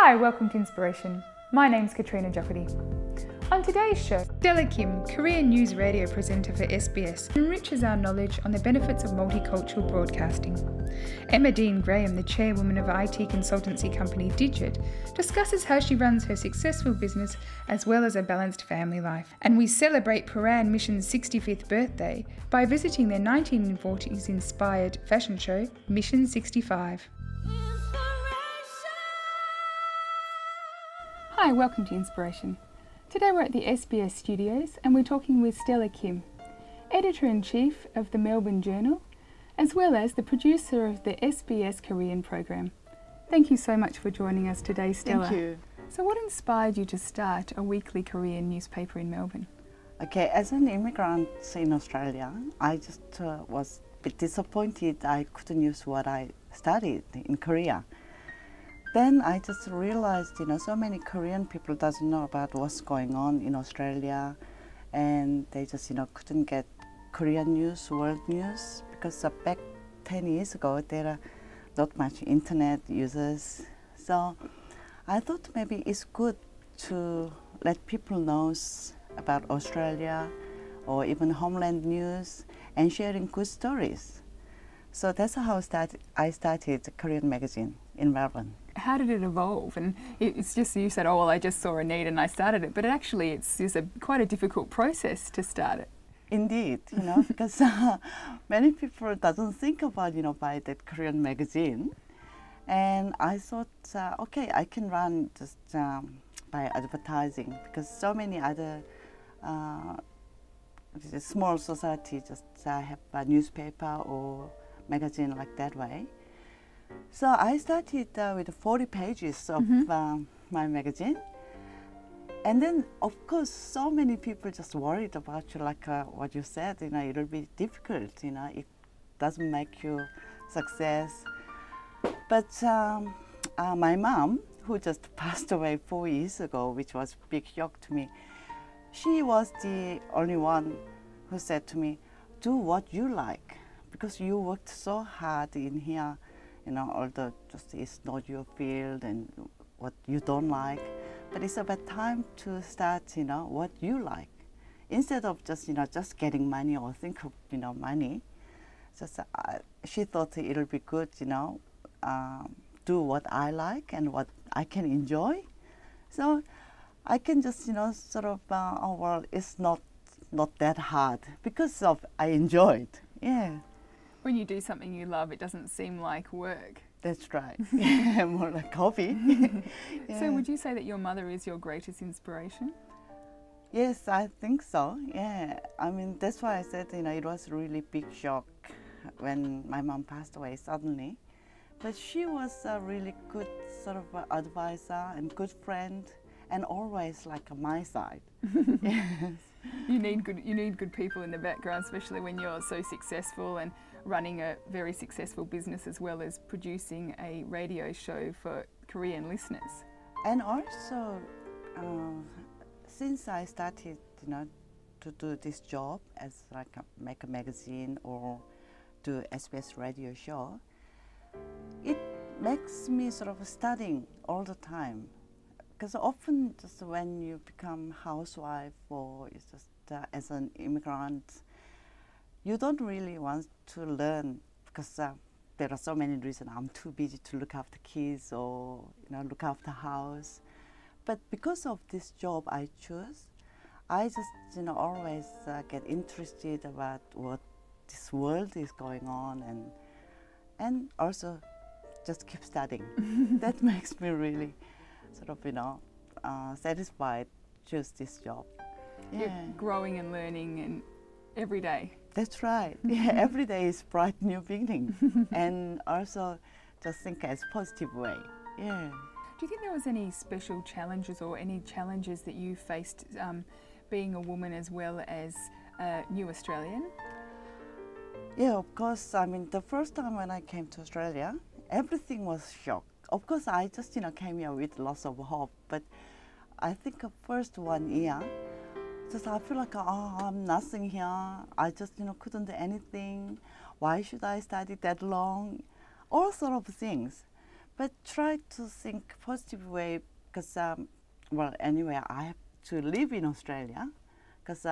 Hi, welcome to Inspiration. My name's Katrina Jockety. On today's show, Stella Kim, Korean news radio presenter for SBS, enriches our knowledge on the benefits of multicultural broadcasting. Emma Dean Graham, the chairwoman of IT consultancy company Digit, discusses how she runs her successful business as well as a balanced family life. And we celebrate Paran Mission's 65th birthday by visiting their 1940s inspired fashion show, Mission 65. Hi, welcome to Inspiration. Today we're at the SBS studios and we're talking with Stella Kim, Editor-in-Chief of the Melbourne Journal, as well as the producer of the SBS Korean program. Thank you so much for joining us today, Stella. Thank you. So what inspired you to start a weekly Korean newspaper in Melbourne? Okay, as an immigrant in Australia, I just was a bit disappointed I couldn't use what I studied in Korea. Then I just realized, so many Korean people doesn't know about what's going on in Australia, and they just, couldn't get Korean news, world news, because back 10 years ago, there are not much internet users. So I thought maybe it's good to let people know about Australia or even homeland news and sharing good stories. So that's how I started a Korean magazine in Melbourne. How did it evolve? And it's just, you said, oh, well, I just saw a need and I started it, but it's quite a difficult process to start it. Indeed, because many people doesn't think about, buy that Korean magazine. And I thought, okay, I can run just by advertising, because so many other small society just have a newspaper or magazine like that way. So I started with 40 pages of my magazine. And then, of course, so many people just worried about you, like what you said, it'll be difficult, it doesn't make you success. But my mom, who just passed away 4 years ago, which was a big shock to me, she was the only one who said to me, do what you like, because you worked so hard in here, although just it's not your field and what you don't like. But it's about time to start, what you like. Instead of just, just getting money or think of, money, just she thought it'll be good, do what I like and what I can enjoy. So I can just, sort of, oh, well, it's not that hard because of I enjoy it, yeah. When you do something you love, it doesn't seem like work. That's right. Yeah, more like hobby. Yeah. So would you say that your mother is your greatest inspiration? Yes, I think so. Yeah. I mean, that's why I said, it was a really big shock when my mom passed away suddenly. But she was a really good sort of advisor and good friend, and always like on my side. Yes. You need good people in the background, especially when you're so successful and running a very successful business as well as producing a radio show for Korean listeners. And also, since I started, to do this job as like make a magazine or do SBS radio show, it makes me sort of studying all the time. Because often, just when you become housewife or it's just as an immigrant, you don't really want to learn because there are so many reasons. I'm too busy to look after kids or look after house. But because of this job I choose, I just always get interested about what this world is going on and also just keep studying. That makes me really sort of satisfied to choose this job. Yeah. You're growing and learning and every day. That's right. Yeah, every day is bright new beginning, and also just think as positive way. Yeah. Do you think there was any special challenges or any challenges that you faced being a woman as well as a new Australian? Yeah, of course. I mean, the first time when I came to Australia, everything was shock. Of course, I just came here with lots of hope, but I think the first 1 year. Just I feel like, oh, I'm nothing here. I just, couldn't do anything. Why should I study that long? All sort of things. But try to think positive way because, well, anyway, I have to live in Australia because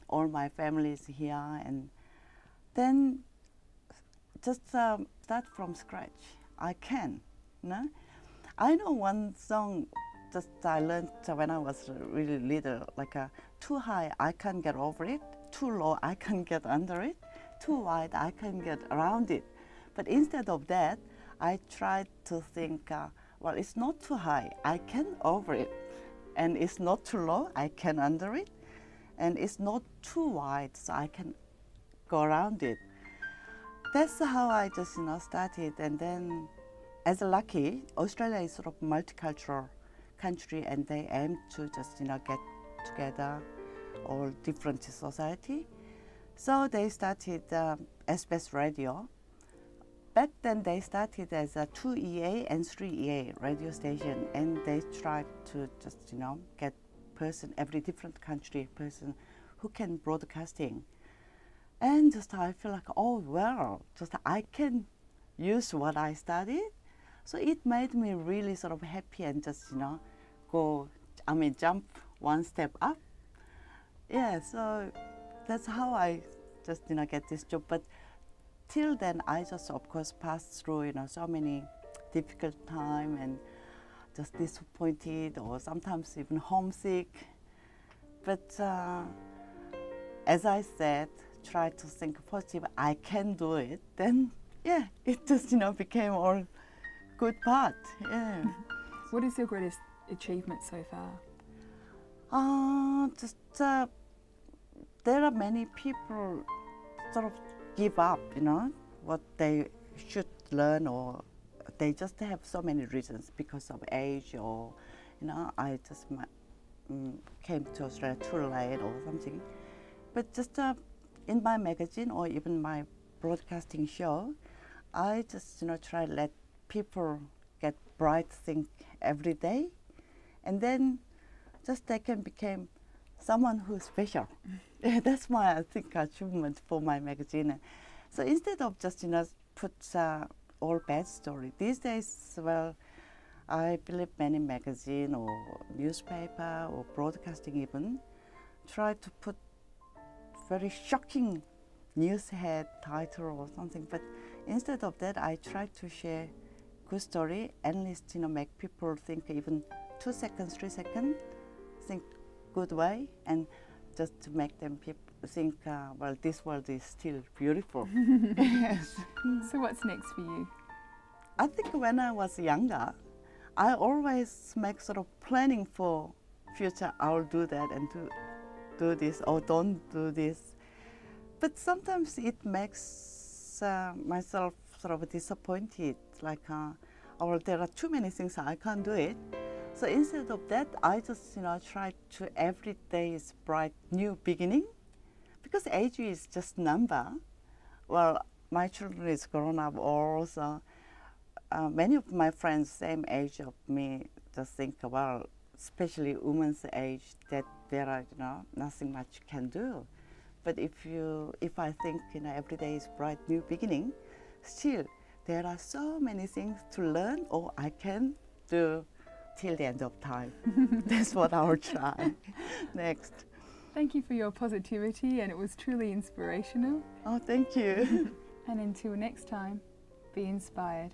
all my family is here, and then just start from scratch. I can, no? I know one song just I learned when I was really little, like too high, I can't get over it. Too low, I can't get under it. Too wide, I can't get around it. But instead of that, I tried to think, well, it's not too high, I can over it. And it's not too low, I can under it. And it's not too wide, so I can go around it. That's how I just, started. And then, as lucky, Australia is sort of multicultural country, and they aim to just, get together all different society. So they started SBS Radio. Back then they started as a 2EA and 3EA radio station, and they tried to just, get person, every different country person who can broadcasting. And just I feel like, oh, well, just I can use what I studied. So it made me really sort of happy and just, jump one step up. Yeah, so that's how I just, get this job. But till then, I just, of course, passed through, so many difficult time and just disappointed or sometimes even homesick. But as I said, try to think positive. I can do it. Then, yeah, it just, became all good part. Yeah. What is your greatest achievement so far? There are many people sort of give up, what they should learn, or they just have so many reasons because of age, or, I just came to Australia too late or something. But just in my magazine or even my broadcasting show, I just, try to let people get bright think every day, and then just they can become someone who's special. That's my, I think, achievement for my magazine. So instead of just, put all bad story, these days, well, I believe many magazine or newspaper or broadcasting even try to put very shocking news head title or something. But instead of that, I try to share good story, at least, make people think even 2 seconds, 3 seconds, think good way, and just to make them think, well, this world is still beautiful. Yes. So what's next for you? I think when I was younger, I always make sort of planning for future. I'll do that and do this, or don't do this. But sometimes it makes myself sort of disappointed, like, or there are too many things I can't do it. So instead of that, I just, try to every day is bright new beginning, because age is just number. Well, my children is grown up also. Many of my friends, same age of me, just think, well, especially women's age, that there are, nothing much can do. But if I think, every day is bright new beginning, still there are so many things to learn, or I can do till the end of time. That's what I'll try next. Thank you for your positivity, and it was truly inspirational. Oh, thank you. And until next time, be inspired.